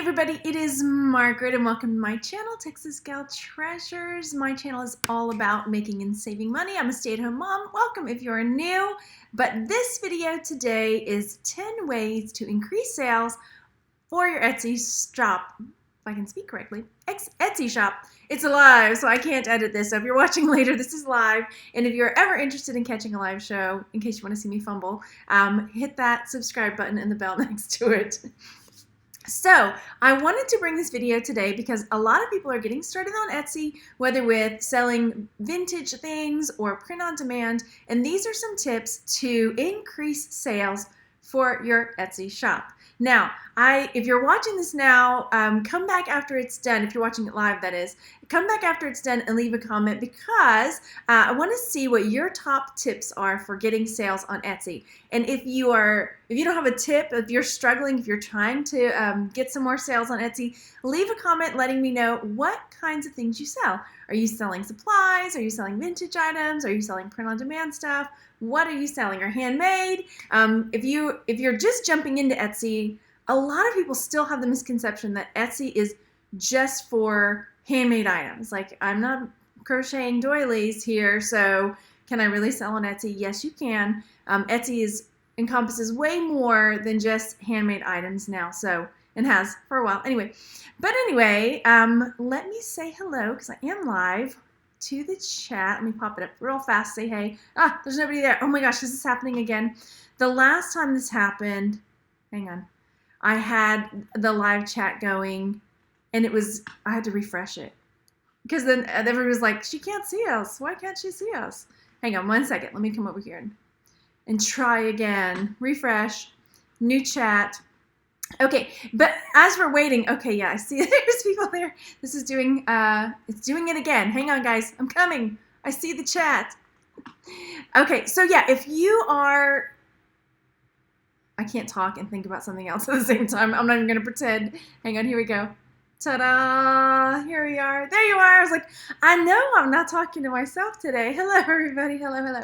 everybody, it is Margaret and welcome to my channel, Texas Gal Treasures. My channel is all about making and saving money. I'm a stay-at-home mom. Welcome if you're new. But this video today is 10 ways to increase sales for your Etsy shop. If I can speak correctly, Etsy shop. It's live, so I can't edit this. So if you're watching later, this is live. And if you're ever interested in catching a live show, in case you want to see me fumble, hit that subscribe button and the bell next to it. So I wanted to bring this video today because a lot of people are getting started on Etsy, whether with selling vintage things or print on demand, and these are some tips to increase sales for your Etsy shop. Now, if you're watching this now, come back after it's done. If you're watching it live, that is. Come back after it's done and leave a comment because I want to see what your top tips are for getting sales on Etsy. And if you don't have a tip, if you're struggling, if you're trying to get some more sales on Etsy, leave a comment letting me know what kinds of things you sell. Are you selling supplies? Are you selling vintage items? Are you selling print-on-demand stuff? What are you selling? Or handmade? If you're just jumping into Etsy, a lot of people still have the misconception that Etsy is just for handmade items. Like, I'm not crocheting doilies here, so can I really sell on Etsy? Yes, you can. Etsy encompasses way more than just handmade items now, so, and has for a while. Anyway, let me say hello, because I am live, to the chat. Let me pop it up real fast, say hey. Ah, there's nobody there. Oh my gosh, this is happening again. The last time this happened, hang on, I had the live chat going, and I had to refresh it. Because then everybody was like, she can't see us. Why can't she see us? Hang on 1 second. Let me come over here and try again. Refresh. New chat. Okay, but as we're waiting, okay, yeah, I see there's people there. This is doing, it's doing it again. Hang on, guys. I'm coming. I see the chat. Okay, so yeah, if you are, I can't talk and think about something else at the same time. I'm not even going to pretend. Hang on, here we go. Ta-da! Here we are. There you are. I was like, I know I'm not talking to myself today. Hello, everybody. Hello, hello.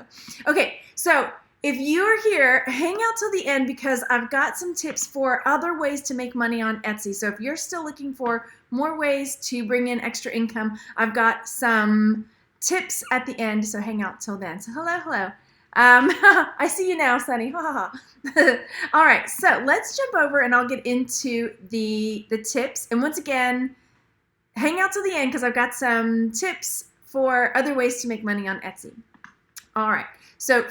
Okay, so if you're here, hang out till the end because I've got some tips for other ways to make money on Etsy. So if you're still looking for more ways to bring in extra income, I've got some tips at the end, so hang out till then. So hello, hello. I see you now, Sunny. Ha ha ha. All right, so let's jump over and I'll get into the tips. And once again, hang out till the end because I've got some tips for other ways to make money on Etsy. All right, so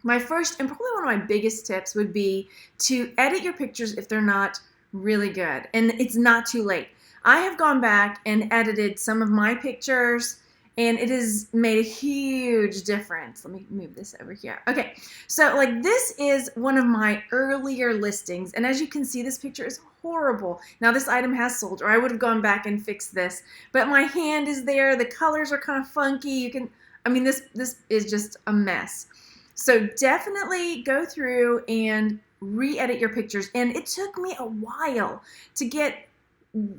my first and probably one of my biggest tips would be to edit your pictures if they're not really good. And it's not too late. I have gone back and edited some of my pictures and it has made a huge difference. Let me move this over here. Okay, so like this is one of my earlier listings. And as you can see, this picture is horrible. Now this item has sold, or I would have gone back and fixed this. But my hand is there. The colors are kind of funky. This is just a mess. So definitely go through and re-edit your pictures. And it took me a while to get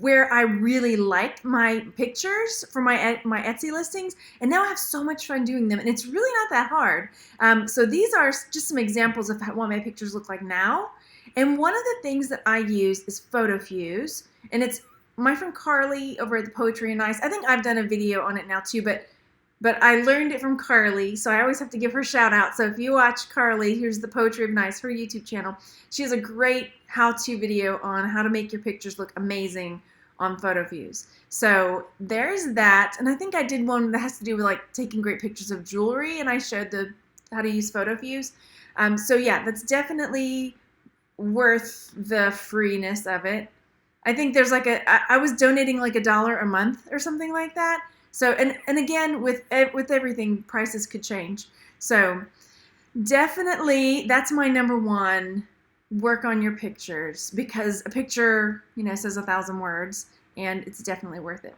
where I really liked my pictures for my Etsy listings, and now I have so much fun doing them, and it's really not that hard. So these are just some examples of what my pictures look like now. And one of the things that I use is Photo Fuse, and it's my friend Carly over at the Poetry and Nice. I think I've done a video on it now too, but I learned it from Carly, so I always have to give her a shout out. So if you watch Carly, here's the Poetry of Nice, her YouTube channel. She has a great how-to video on how to make your pictures look amazing on Photo Fuse. So there's that, and I think I did one that has to do with like taking great pictures of jewelry, and I showed how to use Photo Fuse. So yeah, that's definitely worth the freeness of it. I think there's like I was donating like $1 a month or something like that. So, and again, with everything, prices could change. So definitely, that's my number one, work on your pictures, because a picture, says 1,000 words, and it's definitely worth it.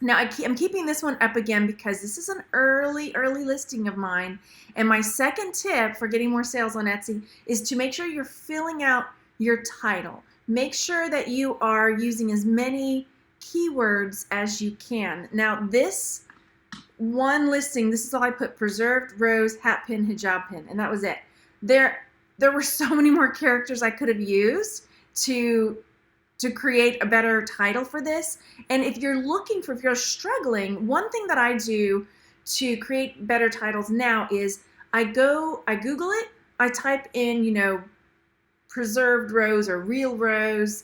Now, I'm keeping this one up again because this is an early listing of mine. And my second tip for getting more sales on Etsy is to make sure you're filling out your title. Make sure that you are using as many keywords as you can. Now this one listing, this is all I put: preserved rose, hat pin, hijab pin, and that was it. There were so many more characters I could have used to to create a better title for this. And if you're struggling, one thing that I do to create better titles now is I Google it, I type in, preserved rows or real rows,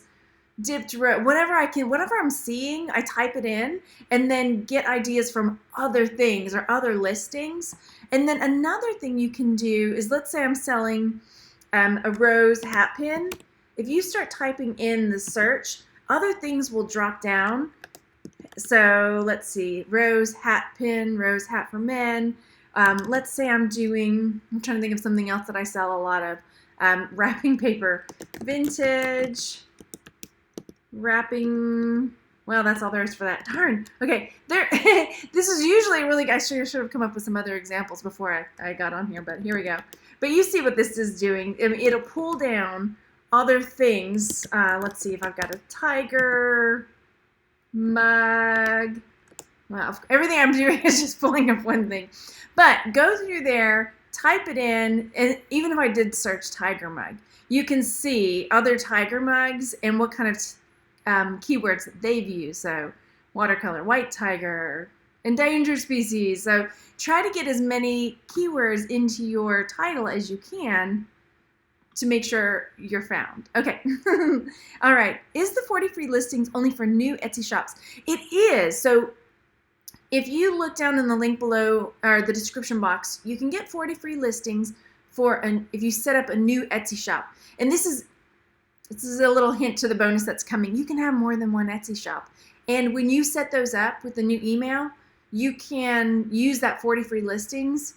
dipped row, whatever I'm seeing, I type it in and then get ideas from other things or other listings. And then another thing you can do is, let's say I'm selling a rose hat pin. If you start typing in the search, other things will drop down. So let's see, rose hat pin, rose hat for men. Let's say I'm trying to think of something else that I sell a lot of. Wrapping paper, vintage, wrapping, well, that's all there is for that. Darn. Okay, this is usually really, I should have come up with some other examples before I got on here, but here we go. But you see what this is doing. I mean, it'll pull down other things. Let's see if I've got a tiger mug. Well, everything I'm doing is just pulling up one thing. But go through there, type it in, and even if I did search tiger mug, you can see other tiger mugs and what kind of keywords that they've used. So watercolor, white tiger, endangered species. So try to get as many keywords into your title as you can to make sure you're found. Okay. All right. Is the 40 free listings only for new Etsy shops? It is. So if you look down in the link below or the description box, you can get 40 free listings if you set up a new Etsy shop. And this is a little hint to the bonus that's coming. You can have more than one Etsy shop. And when you set those up with the new email, you can use that 40 free listings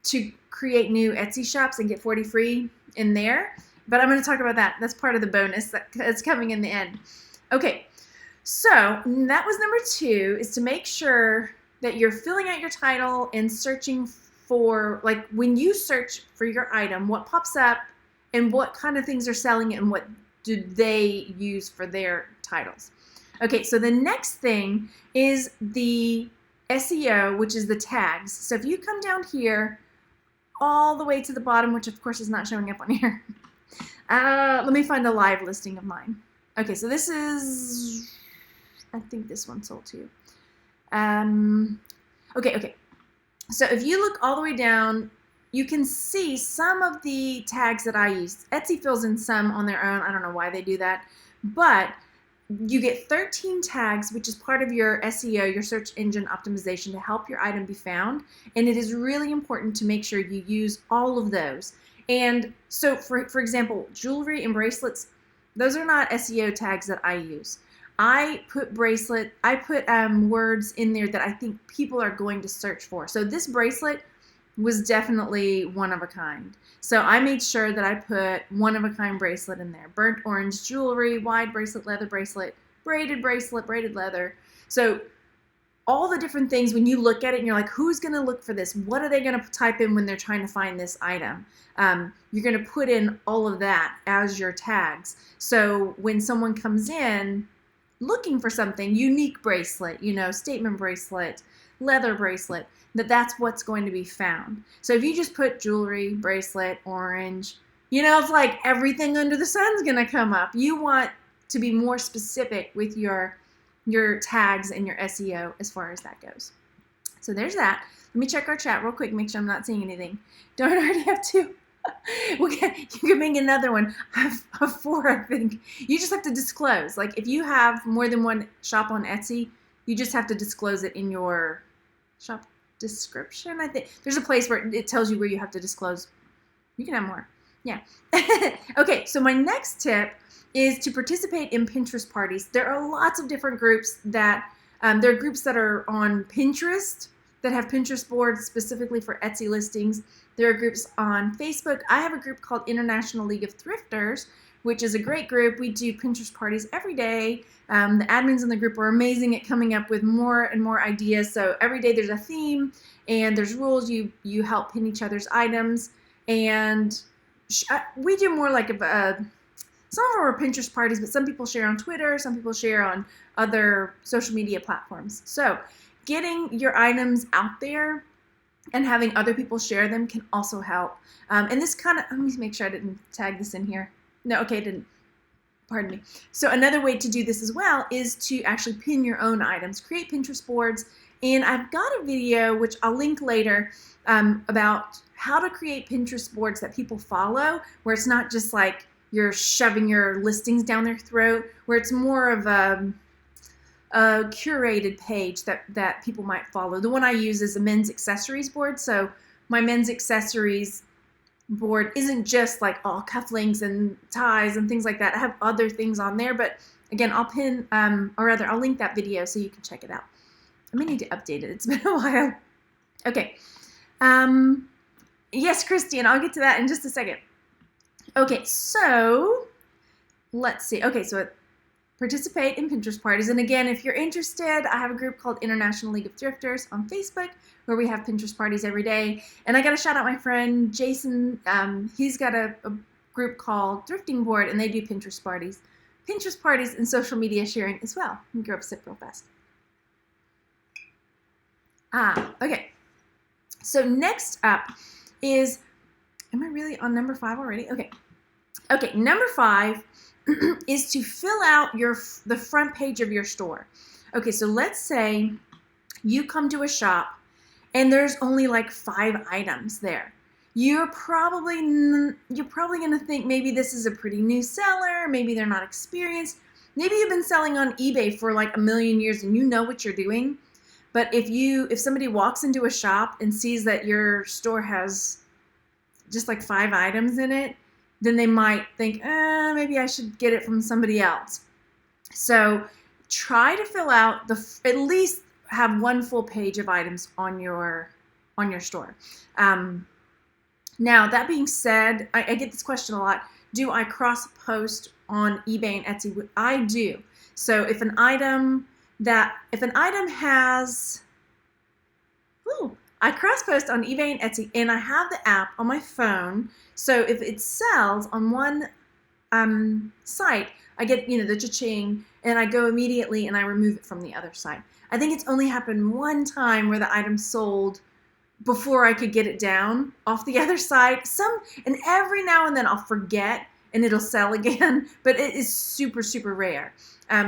to create new Etsy shops and get 40 free in there. But I'm going to talk about that. That's part of the bonus that's coming in the end. Okay, so that was number 2, is to make sure that you're filling out your title and searching for, like, when you search for your item, what pops up and what kind of things are selling and what do they use for their titles. Okay, so the next thing is the SEO, which is the tags. So if you come down here all the way to the bottom, which of course is not showing up on here. Let me find a live listing of mine. Okay, so this is, I think this one sold too. Okay. So if you look all the way down, you can see some of the tags that I use. Etsy fills in some on their own. I don't know why they do that, but you get 13 tags, which is part of your SEO, your search engine optimization, to help your item be found. And it is really important to make sure you use all of those. And so for example, jewelry and bracelets, those are not SEO tags that I use. I put words in there that I think people are going to search for. So this bracelet was definitely one of a kind. So I made sure that I put one of a kind bracelet in there. Burnt orange jewelry, wide bracelet, braided leather. So all the different things, when you look at it and you're like, who's going to look for this? What are they going to type in when they're trying to find this item? You're going to put in all of that as your tags. So when someone comes in looking for something, unique bracelet, statement bracelet, leather bracelet, that's what's going to be found. So if you just put jewelry, bracelet, orange, it's like everything under the sun's going to come up. You want to be more specific with your tags and your SEO as far as that goes. So there's that. Let me check our chat real quick, make sure I'm not seeing anything. Don't I already have 2? You can make another one. I have 4, I think. You just have to disclose. Like if you have more than one shop on Etsy, you just have to disclose it in your shop description. I think there's a place where it tells you where you have to disclose. You can have more. Yeah. Okay, so my next tip is to participate in Pinterest parties. There are lots of different groups that, there are groups that are on Pinterest that have Pinterest boards specifically for Etsy listings. There are groups on Facebook. I have a group called International League of Thrifters, which is a great group. We do Pinterest parties every day. The admins in the group are amazing at coming up with more and more ideas. So every day there's a theme and there's rules. You help pin each other's items. And we do more like some of our Pinterest parties, but some people share on Twitter, some people share on other social media platforms. So getting your items out there and having other people share them can also help. And this let me make sure I didn't tag this in here. No, okay, I didn't. pardon me. So another way to do this as well is to actually pin your own items, create Pinterest boards. And I've got a video, which I'll link later, about how to create Pinterest boards that people follow, where it's not just like you're shoving your listings down their throat, where it's more of a curated page that people might follow. The one I use is a men's accessories board. So my men's accessories board isn't just like all cufflinks and ties and things like that. I have other things on there, but again, I'll pin, or rather I'll link that video so you can check it out. I may need to update it. It's been a while. Okay. Yes, Christian, I'll get to that in just a second. Okay, so let's see. Okay, so participate in Pinterest parties. And again, if you're interested, I have a group called International League of Thrifters on Facebook where we have Pinterest parties every day. And I got to shout out my friend Jason. He's got a group called Thrifting Board, and they do Pinterest parties. Pinterest parties and social media sharing as well. Let me grab a sip real fast. Okay. So next up is, am I really on number 5 already? Okay. Okay, number 5 is to fill out the front page of your store. Okay, so let's say you come to a shop and there's only like 5 items there. You're probably going to think maybe this is a pretty new seller, maybe they're not experienced. Maybe you've been selling on eBay for like a million years and you know what you're doing. But if somebody walks into a shop and sees that your store has just like 5 items in it, then they might think, maybe I should get it from somebody else. So try to fill out at least have 1 full page of items on your store. Now, that being said, I get this question a lot. Do I cross post on eBay and Etsy? I do. So if an item has, I cross post on eBay and Etsy, and I have the app on my phone. So if it sells on one site, I get the cha-ching, and I go immediately and I remove it from the other site. I think it's only happened one time where the item sold before I could get it down off the other side. And every now and then I'll forget and it'll sell again, but it is super, super rare.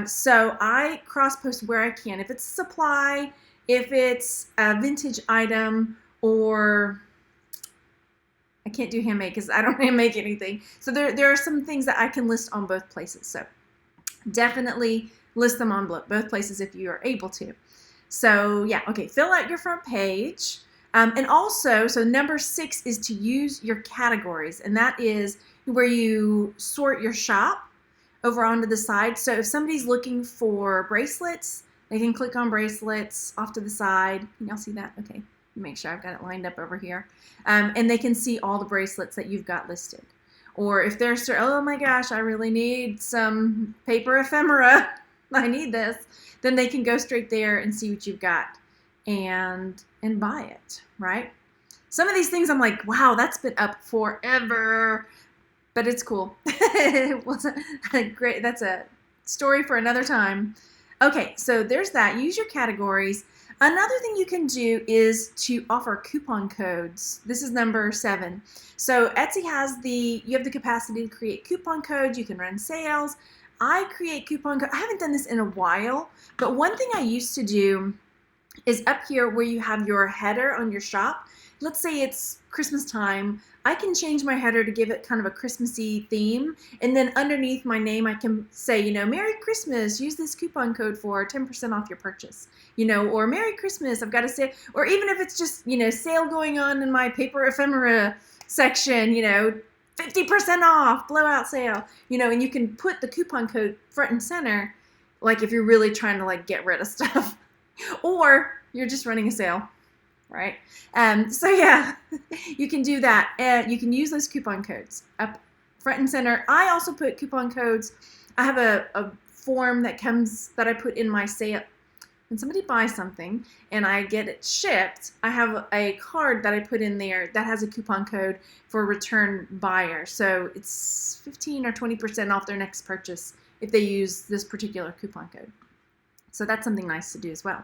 So I cross post where I can. If it's supply, if it's a vintage item, or I can't do handmade because I don't hand make anything. So there are some things that I can list on both places. So definitely list them on both places if you are able to. So yeah, okay, fill out your front page. And also, so number 6 is to use your categories, and that is where you sort your shop over onto the side. So if somebody's looking for bracelets, they can click on bracelets off to the side. Can y'all see that? Okay, make sure I've got it lined up over here. And they can see all the bracelets that you've got listed. Or if they're, oh my gosh, I really need some paper ephemera, I need this, then they can go straight there and see what you've got and buy it, right? Some of these things I'm like, wow, that's been up forever, but it's cool. It wasn't great. That's a story for another time. Okay, so there's that. Use your categories. Another thing you can do is to offer coupon codes. This is number 7. So Etsy you have the capacity to create coupon codes. You can run sales. I create coupon codes. I haven't done this in a while, but one thing I used to do is up here where you have your header on your shop. Let's say it's Christmas time. I can change my header to give it kind of a Christmassy theme. And then underneath my name, I can say, Merry Christmas, use this coupon code for 10% off your purchase, or Merry Christmas, I've got a sale. Or even if it's just, sale going on in my paper ephemera section, 50% off, blowout sale, and you can put the coupon code front and center, like if you're really trying to get rid of stuff. Or you're just running a sale, right? So yeah, you can do that. You can use those coupon codes up front and center. I also put coupon codes. I have a form that I put in my sale. When somebody buys something and I get it shipped, I have a card that I put in there that has a coupon code for a return buyer. So it's 15 or 20% off their next purchase if they use this particular coupon code. So that's something nice to do as well.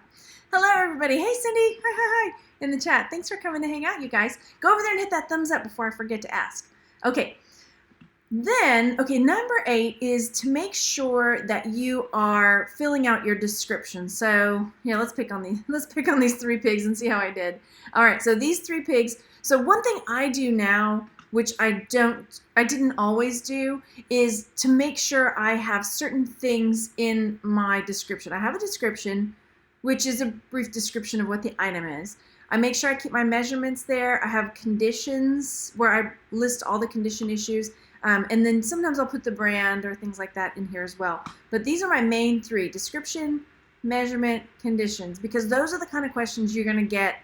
Hello, everybody. Hey, Cindy. Hi, in the chat. Thanks for coming to hang out, you guys. Go over there and hit that thumbs up before I forget to ask. Okay. Then, okay, number 8 is to make sure that you are filling out your description. So, yeah, let's pick on these 3 pigs and see how I did. All right, so these 3 pigs. So one thing I do now, which I didn't always do, is to make sure I have certain things in my description. I have a description, which is a brief description of what the item is. I make sure I keep my measurements there. I have conditions where I list all the condition issues. And then sometimes I'll put the brand or things like that in here as well. But these are my main 3: description, measurement, conditions, because those are the kind of questions you're going to get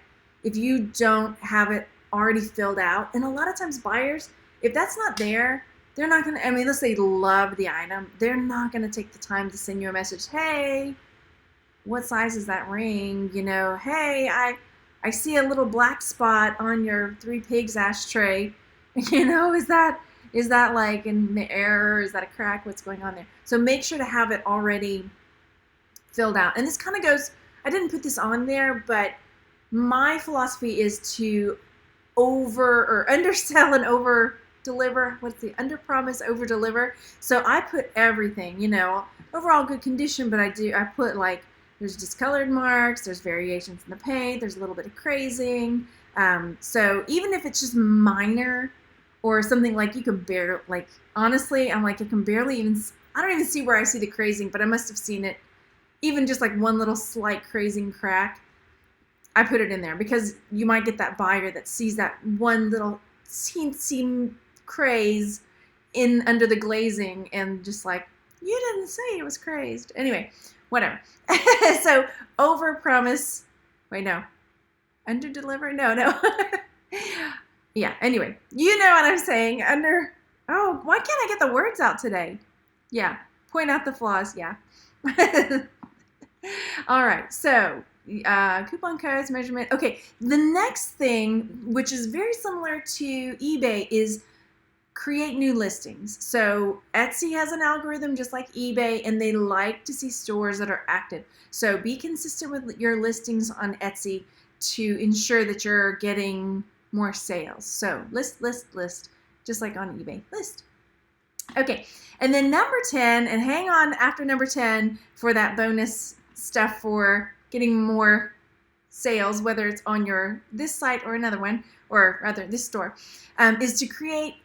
if you don't have it already filled out. And a lot of times buyers, if that's not there, they're not going to, I mean, unless they love the item, they're not going to take the time to send you a message. Hey, what size is that ring? You know, hey, I see a little black spot on your 3 pigs ashtray. You know, is that like an error? Is that a crack? What's going on there? So make sure to have it already filled out. And this kind of goes, I didn't put this on there, but my philosophy is to undersell and over deliver. What's the under promise, over deliver? So I put everything, you know, overall good condition, but I put like, there's discolored marks, there's variations in the paint, there's a little bit of crazing. So even if it's just minor, or something like you can barely, like, honestly, I'm like, I can barely even, I don't even see where I see the crazing, but I must have seen it, even just like one little slight crazing crack. I put it in there because you might get that buyer that sees that one little seam craze in under the glazing and just like, you didn't say it was crazed. Anyway, whatever. So over promise, wait, no, under deliver, no. Yeah, anyway, you know what I'm saying. Why can't I get the words out today? Yeah, point out the flaws, yeah. All right, so coupon codes, measurement. Okay, the next thing, which is very similar to eBay, is create new listings. So Etsy has an algorithm just like eBay, and they like to see stores that are active. So be consistent with your listings on Etsy to ensure that you're getting more sales. So list, just like on eBay, list. Okay, and then number 10, and hang on after number 10 for that bonus stuff for getting more sales, whether it's on this site or another one, or rather this store, is to create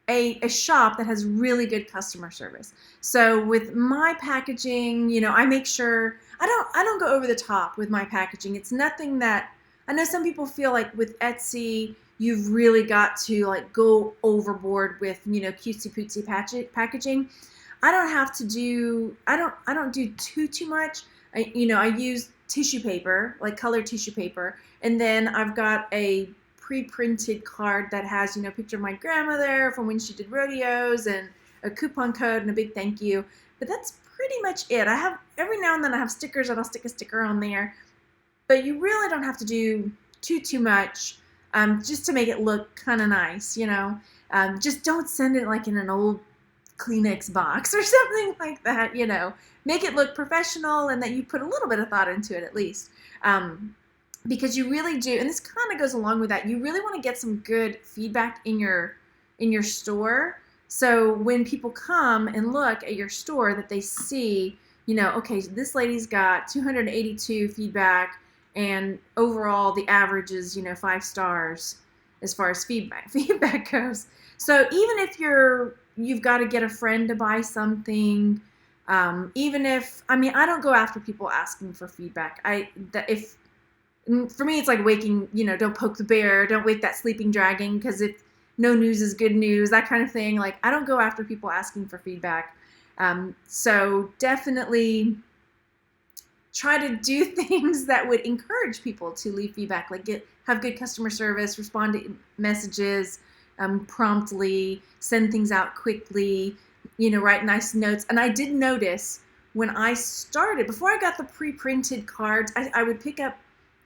a shop that has really good customer service. So with my packaging, you know, I make sure I don't go over the top with my packaging. It's nothing that, I know some people feel like with Etsy, you've really got to like go overboard with, you know, cutesy pootsy packaging. I don't do too much. I use tissue paper, like colored tissue paper. And then I've got a pre-printed card that has, you know, a picture of my grandmother from when she did rodeos and a coupon code and a big thank you. But that's pretty much it. I have, every now and then I have stickers that I'll stick a sticker on there. But you really don't have to do too much, just to make it look kind of nice, you know. Just don't send it like in an old Kleenex box or something like that, you know. Make it look professional and that you put a little bit of thought into it at least. Because you really do, and this kind of goes along with that, you really want to get some good feedback in your store. So when people come and look at your store, that they see, you know, okay, this lady's got 282 feedback, and overall the average is, you know, 5 stars as far as feedback goes. So even if you've got to get a friend to buy something, even if, I mean, I don't go after people asking for feedback. For me, it's like waking, you know, don't poke the bear, don't wake that sleeping dragon, because if no news is good news, that kind of thing. Like, I don't go after people asking for feedback. So definitely try to do things that would encourage people to leave feedback, like have good customer service, respond to messages promptly, send things out quickly, you know, write nice notes. And I did notice when I started, before I got the pre-printed cards, I would pick up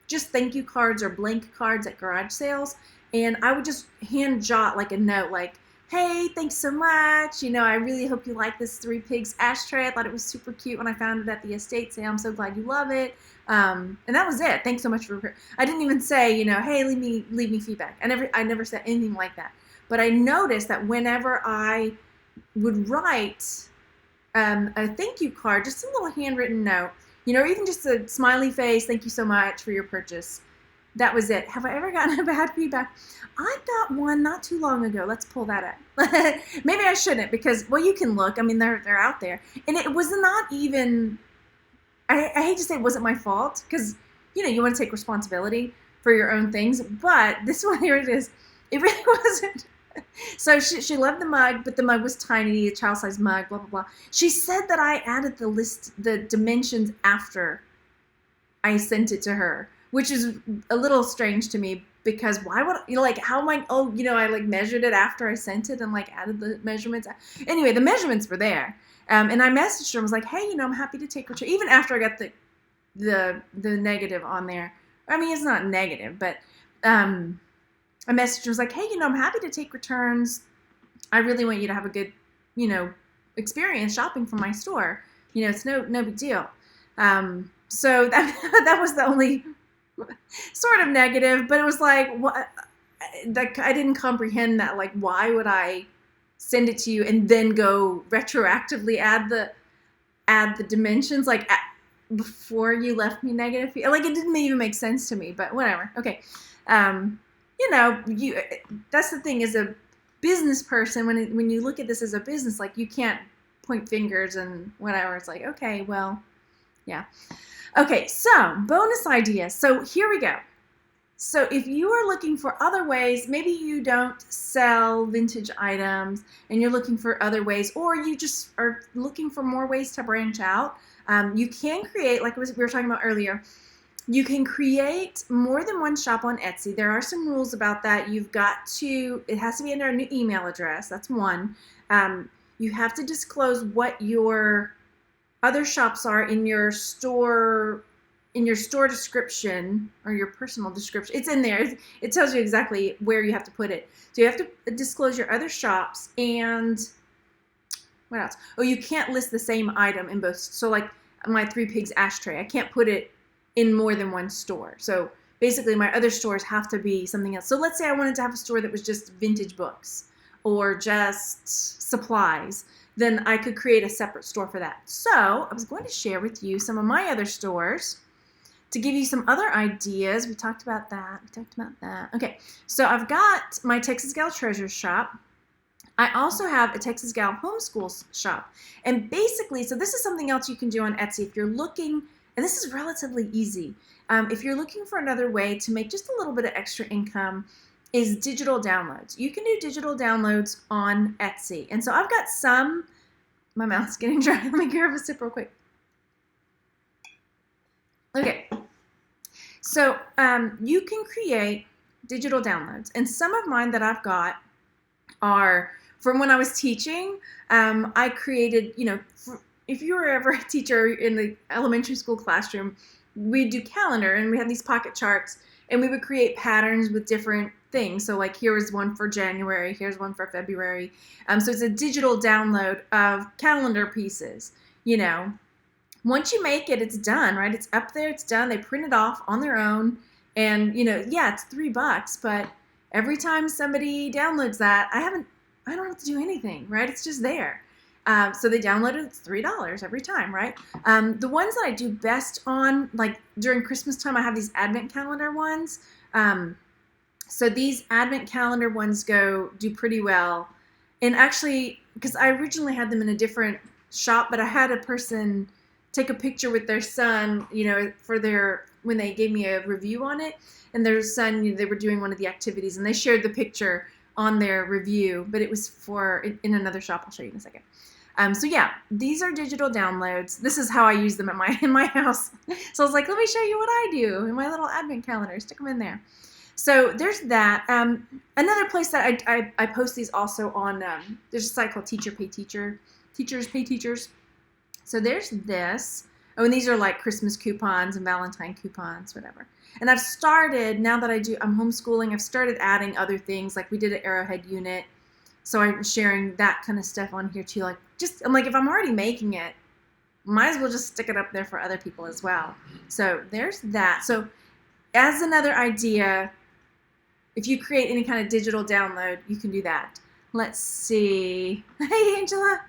just thank you cards or blank cards at garage sales, and I would just hand jot like a note like, hey, thanks so much. You know, I really hope you like this 3 pigs ashtray. I thought it was super cute when I found it at the estate sale. I'm so glad you love it. And that was it. Thanks so much for, I didn't even say, you know, hey, leave me feedback. I never said anything like that. But I noticed that whenever I would write a thank you card, just a little handwritten note, or even just a smiley face, thank you so much for your purchase. That was it. Have I ever gotten a bad feedback? I got one not too long ago. Let's pull that up. Maybe I shouldn't because, well, you can look. I mean, they're out there. And it was not even, I hate to say it wasn't my fault because, you want to take responsibility for your own things. But this one, here it is. It really wasn't. So she loved the mug, but the mug was tiny, a child-sized mug, blah, blah, blah. She said that I added the dimensions after I sent it to her, which is a little strange to me because why would, how am I, I measured it after I sent it and added the measurements. Anyway, the measurements were there. And I messaged her and was like, hey, I'm happy to take return, even after I got the negative on there. I mean, it's not negative, but, I messaged her, was like, hey, I'm happy to take returns. I really want you to have a good, experience shopping from my store. It's no big deal. So that was the only sort of negative, but it was like, what? I didn't comprehend that. Like, why would I send it to you and then go retroactively add the dimensions before you left me negative? Like, it didn't even make sense to me. But whatever. Okay. That's the thing as a business person, when you look at this as a business, you can't point fingers and whatever. It's like, okay, well, yeah. Okay, so bonus idea. So here we go. So if you are looking for other ways, maybe you don't sell vintage items and you're looking for other ways, or you just are looking for more ways to branch out, you can create, like we were talking about earlier, you can create more than one shop on Etsy. There are some rules about that. It has to be under a new email address. That's one. You have to disclose what your other shops are in your store description or your personal description. It's in there. It tells you exactly where you have to put it. So you have to disclose your other shops and what else? Oh, you can't list the same item in both. So like my Three Pigs ashtray, I can't put it in more than one store. So basically my other stores have to be something else. So let's say I wanted to have a store that was just vintage books or just supplies, then I could create a separate store for that. So I was going to share with you some of my other stores to give you some other ideas. We talked about that. Okay, so I've got my Texas Gal Treasures shop. I also have a Texas Gal Homeschool shop. And basically, so this is something else you can do on Etsy if you're looking. And this is relatively easy. If you're looking for another way to make just a little bit of extra income, is digital downloads. You can do digital downloads on Etsy. And so I've got some, my mouth's getting dry. Let me grab a sip real quick. Okay. So you can create digital downloads. And some of mine that I've got are from when I was teaching. I created, if you were ever a teacher in the elementary school classroom, we'd do calendar and we had these pocket charts and we would create patterns with different things. So like here is one for January, here's one for February. So it's a digital download of calendar pieces. Once you make it, it's done, right? It's up there, it's done. They print it off on their own. And, it's $3, but every time somebody downloads that, I don't have to do anything, right? It's just there. So they download it, it's $3 every time, right? The ones that I do best on, like during Christmas time, I have these advent calendar ones. So these advent calendar ones do pretty well. And actually, because I originally had them in a different shop, but I had a person take a picture with their son, when they gave me a review on it, and their son, they were doing one of the activities and they shared the picture on their review, but it was in another shop. I'll show you in a second. So yeah, these are digital downloads. This is how I use them in my house. So I was like, let me show you what I do in my little advent calendar. Stick them in there. So there's that. Another place that I post these also on, there's a site called Teachers Pay Teachers. So there's this. Oh, and these are like Christmas coupons and Valentine coupons, whatever. And I've started, now that I'm homeschooling, I've started adding other things. Like we did an Arrowhead unit. So I'm sharing that kind of stuff on here too. I'm like, if I'm already making it, might as well just stick it up there for other people as well. So there's that. So as another idea, if you create any kind of digital download, you can do that. Let's see. Hey, Angela.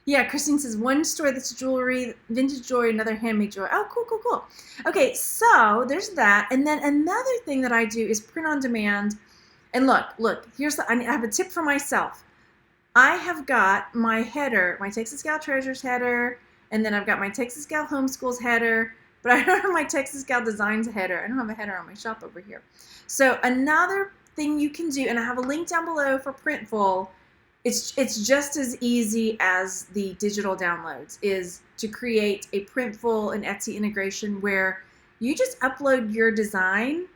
Yeah, Christine says one store that's jewelry, vintage jewelry, another handmade jewelry. Oh, cool, cool, cool. Okay, so there's that. And then another thing that I do is print on demand. And look, I have a tip for myself. I have got my header, my Texas Gal Treasures header, and then I've got my Texas Gal Homeschools header, but I don't have my Texas Gal Designs header. I don't have a header on my shop over here. So another thing you can do, and I have a link down below for Printful, it's just as easy as the digital downloads, is to create a Printful and Etsy integration where you just upload your design,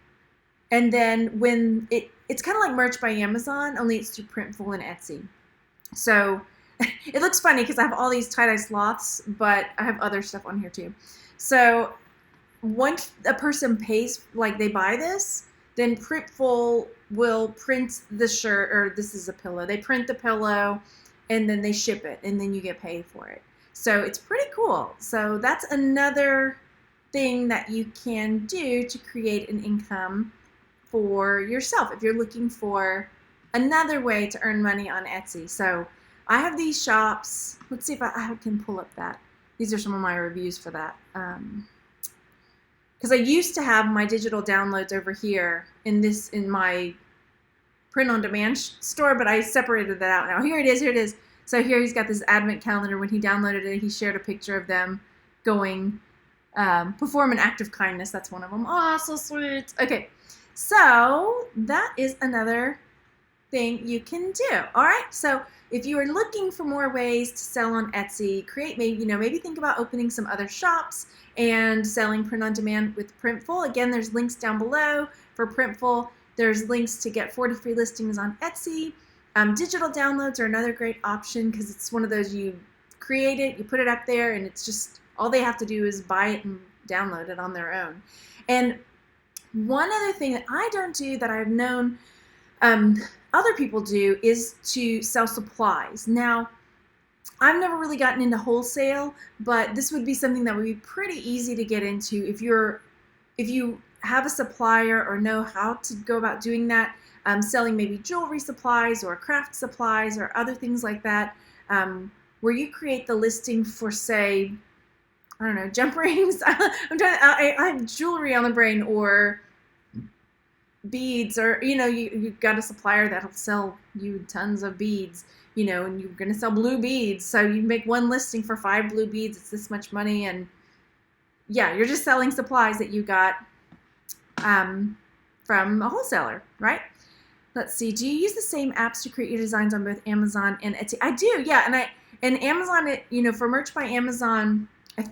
and then when it's kind of like Merch by Amazon, only it's through Printful and Etsy. So it looks funny because I have all these tie-dye sloths, but I have other stuff on here too. So once a person pays, like they buy this, then Printful will print the shirt, or this is a pillow. They print the pillow and then they ship it, and then you get paid for it. So it's pretty cool. So that's another thing that you can do to create an income for yourself if you're looking for another way to earn money on Etsy. So I have these shops. Let's see if I can pull up that. These are some of my reviews for that. Because I used to have my digital downloads over here in my print on demand store, but I separated that out now. Here it is. So here he's got this advent calendar. When he downloaded it, he shared a picture of them going perform an act of kindness. That's one of them. Oh, so sweet. Okay, so that is another thing you can do. All right, so if you are looking for more ways to sell on Etsy, maybe think about opening some other shops and selling print on demand with Printful. Again, there's links down below for Printful. There's links to get 40 free listings on Etsy. Digital downloads are another great option because it's one of those, you create it, you put it up there, and it's just all they have to do is buy it and download it on their own. And one other thing that I don't do that I've known other people do is to sell supplies. Now, I've never really gotten into wholesale, but this would be something that would be pretty easy to get into if you have a supplier or know how to go about doing that, selling maybe jewelry supplies or craft supplies or other things like that, where you create the listing for, say, I don't know, jump rings. I have jewelry on the brain, or beads, or you've got a supplier that'll sell you tons of beads, and you're going to sell blue beads, so you make one listing for 5 blue beads, it's this much money, and yeah, you're just selling supplies that you got from a wholesaler, right? Let's see, do you use the same apps to create your designs on both Amazon and Etsy? I do, yeah, and Amazon, for Merch by Amazon, I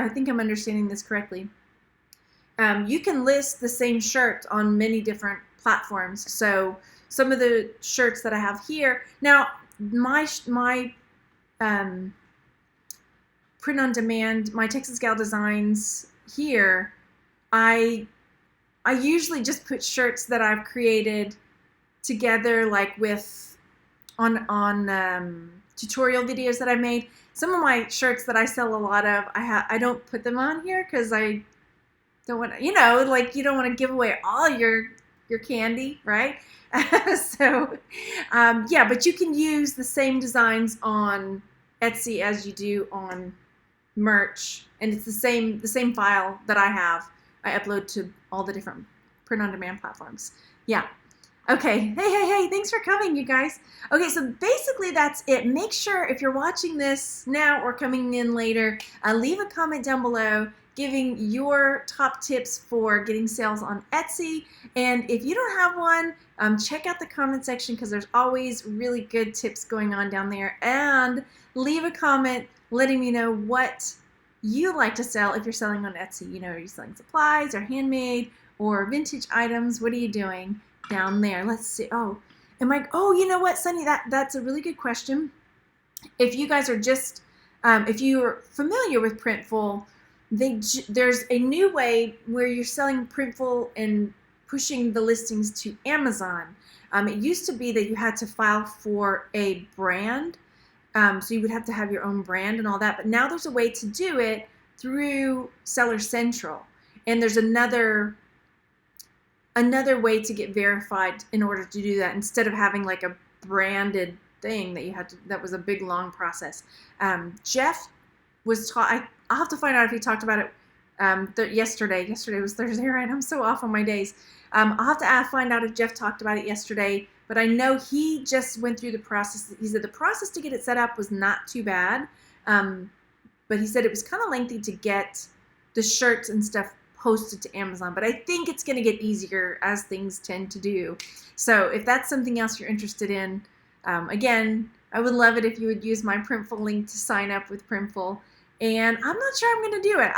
think I'm understanding this correctly. You can list the same shirt on many different platforms. So some of the shirts that I have here, now my print on demand, my Texas Gal Designs here, I usually just put shirts that I've created together, like on tutorial videos that I've made. Some of my shirts that I sell a lot of, I don't put them on here because I don't want to, you don't want to give away all your candy, right? So, yeah, but you can use the same designs on Etsy as you do on Merch, and it's the same file that I upload to all the different print-on-demand platforms. Yeah. Okay. Hey, thanks for coming, you guys. Okay, so basically that's it. Make sure, if you're watching this now or coming in later, leave a comment down below giving your top tips for getting sales on Etsy. And if you don't have one, check out the comment section because there's always really good tips going on down there. And leave a comment letting me know what you like to sell if you're selling on Etsy. Are you selling supplies or handmade or vintage items? What are you doing down there? Let's see. Oh, you know what, Sunny, that's a really good question. If you guys are just, if you're familiar with Printful, there's a new way where you're selling Printful and pushing the listings to Amazon. It used to be that you had to file for a brand, so you would have to have your own brand and all that, but now there's a way to do it through Seller Central. And there's another another way to get verified in order to do that, instead of having like a branded thing that you had to, that was a big long process. Jeff was taught, I'll have to find out if he talked about it yesterday. Yesterday was Thursday, right? I'm so off on my days. I'll have to find out if Jeff talked about it yesterday, but I know he just went through the process. He said the process to get it set up was not too bad, but he said it was kind of lengthy to get the shirts and stuff posted to Amazon, but I think it's going to get easier, as things tend to do. So if that's something else you're interested in, again, I would love it if you would use my Printful link to sign up with Printful. And I'm not sure I'm going to do it.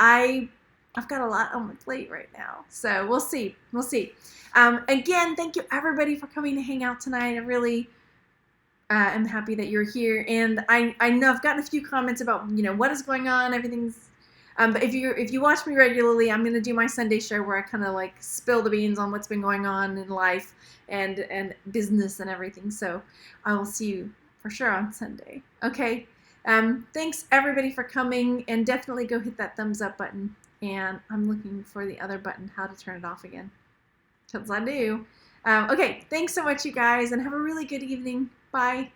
I've got a lot on my plate right now, so we'll see. We'll see. Again, thank you everybody for coming to hang out tonight. I really am happy that you're here, and I know I've gotten a few comments about what is going on. Everything's but if you watch me regularly, I'm going to do my Sunday show where I kind of like spill the beans on what's been going on in life and business and everything. So I will see you for sure on Sunday. Okay. Thanks everybody for coming, and definitely go hit that thumbs up button. And I'm looking for the other button, how to turn it off again, because I do. Okay. Thanks so much, you guys, and have a really good evening. Bye.